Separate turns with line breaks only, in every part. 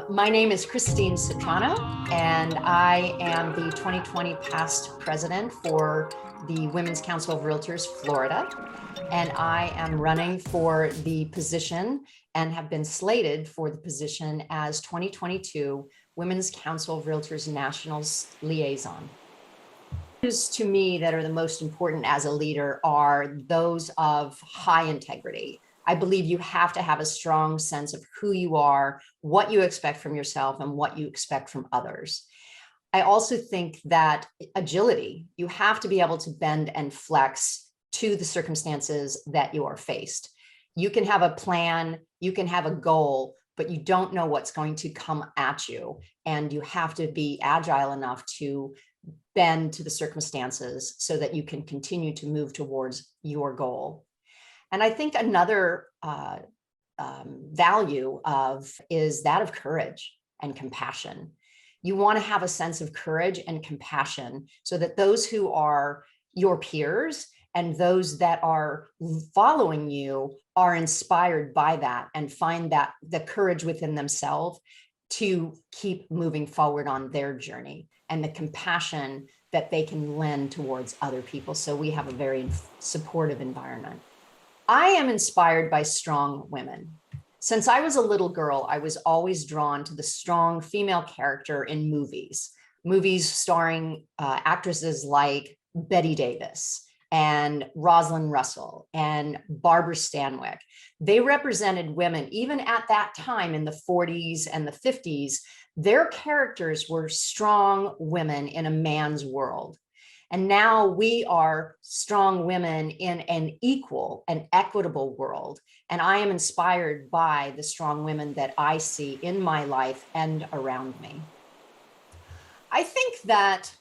My name is Christine Citrano, and I am the 2020 past president for the Women's Council of Realtors Florida. And I am running for the position and have been slated for the position as 2022 Women's Council of Realtors Nationals Liaison. To me that are the most important as a leader are those of high integrity. I believe you have to have a strong sense of who you are, what you expect from yourself, and what you expect from others. I also think that agility, you have to be able to bend and flex to the circumstances that you are faced. You can have a plan, you can have a goal, but you don't know what's going to come at you. And you have to be agile enough to bend to the circumstances so that you can continue to move towards your goal. And I think another value is that of courage and compassion. You want to have a sense of courage and compassion so that those who are your peers and those that are following you are inspired by that and find that the courage within themselves to keep moving forward on their journey, and the compassion that they can lend towards other people. So we have a very supportive environment. I am inspired by strong women. Since I was a little girl, I was always drawn to the strong female character in movies starring actresses like Bette Davis and Rosalind Russell and Barbara Stanwyck. They represented women, even at that time in the 40s and the 50s, their characters were strong women in a man's world. And now we are strong women in an equal and equitable world. And I am inspired by the strong women that I see in my life and around me. I think that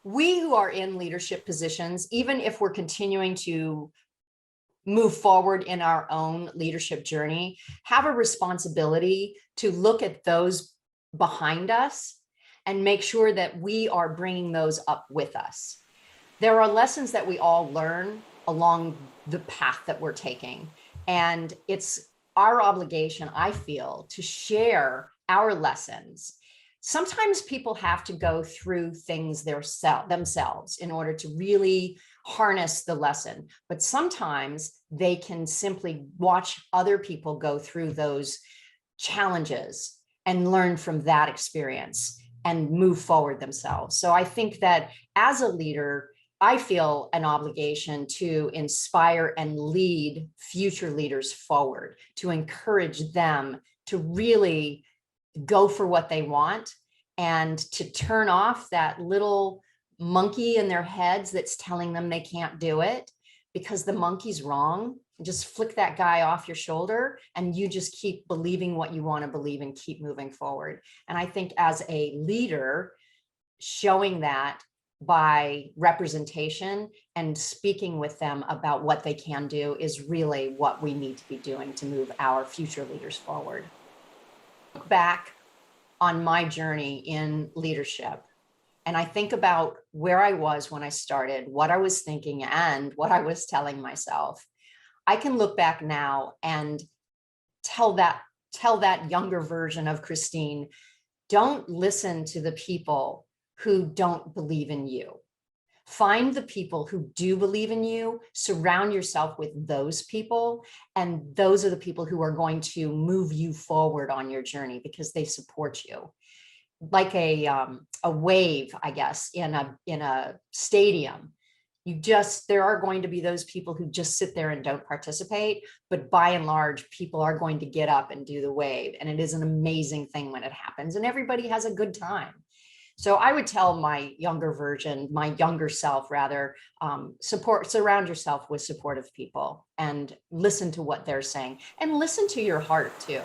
we who are in leadership positions, even if we're continuing to move forward in our own leadership journey, have a responsibility to look at those behind us and make sure that we are bringing those up with us. There are lessons that we all learn along the path that we're taking. And it's our obligation, I feel, to share our lessons. Sometimes people have to go through things themselves in order to really harness the lesson. But sometimes they can simply watch other people go through those challenges and learn from that experience and move forward themselves. So I think that as a leader, I feel an obligation to inspire and lead future leaders forward, to encourage them to really go for what they want and to turn off that little monkey in their heads that's telling them they can't do it because the monkey's wrong. Just flick that guy off your shoulder and you just keep believing what you want to believe and keep moving forward. And I think as a leader, showing that by representation and speaking with them about what they can do is really what we need to be doing to move our future leaders forward. Look back on my journey in leadership, and I think about where I was when I started, what I was thinking, and what I was telling myself. I can look back now and tell that younger version of Christine, don't listen to the people who don't believe in you. Find the people who do believe in you, surround yourself with those people, and those are the people who are going to move you forward on your journey because they support you. Like a wave, I guess, in a stadium. There are going to be those people who just sit there and don't participate, but by and large, people are going to get up and do the wave. And it is an amazing thing when it happens and everybody has a good time. So I would tell my younger self rather, surround yourself with supportive people and listen to what they're saying and listen to your heart too.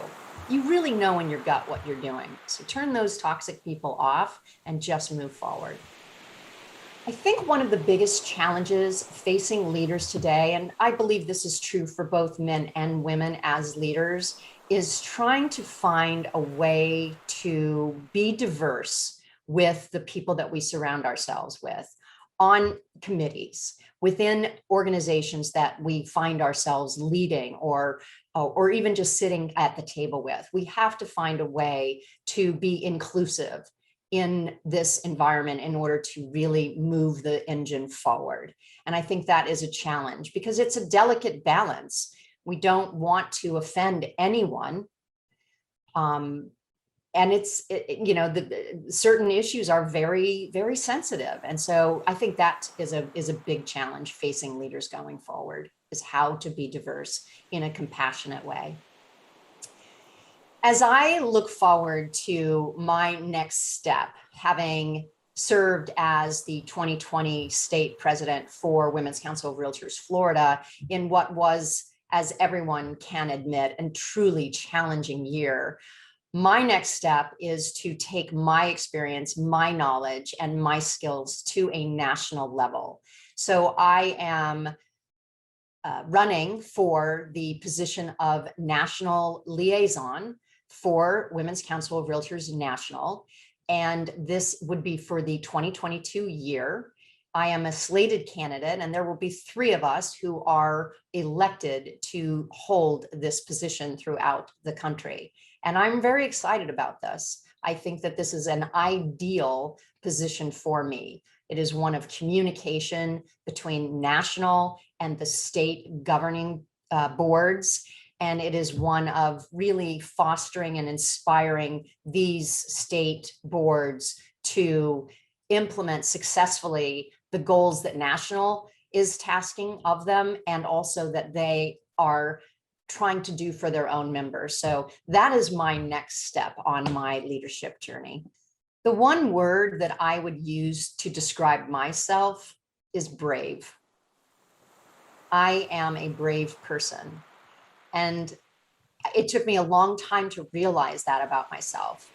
You really know in your gut what you're doing. So turn those toxic people off and just move forward. I think one of the biggest challenges facing leaders today, and I believe this is true for both men and women as leaders, is trying to find a way to be diverse with the people that we surround ourselves with. On committees, within organizations that we find ourselves leading, or even just sitting at the table with. We have to find a way to be inclusive in this environment in order to really move the engine forward. And I think that is a challenge because it's a delicate balance. We don't want to offend anyone. And the certain issues are very, very sensitive. And so I think that is a big challenge facing leaders going forward, is how to be diverse in a compassionate way. As I look forward to my next step, having served as the 2020 state president for Women's Council of Realtors Florida in what was, as everyone can admit, a truly challenging year, my next step is to take my experience, my knowledge, and my skills to a national level. So I am running for the position of national liaison for Women's Council of Realtors National. And this would be for the 2022 year. I am a slated candidate, and there will be 3 of us who are elected to hold this position throughout the country. And I'm very excited about this. I think that this is an ideal position for me. It is one of communication between national and the state governing boards. And it is one of really fostering and inspiring these state boards to implement successfully the goals that national is tasking of them, and also that they are trying to do for their own members. So that is my next step on my leadership journey. The one word that I would use to describe myself is brave. I am a brave person. And it took me a long time to realize that about myself.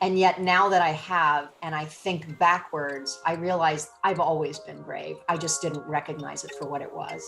And yet now that I have, and I think backwards, I realize I've always been brave. I just didn't recognize it for what it was.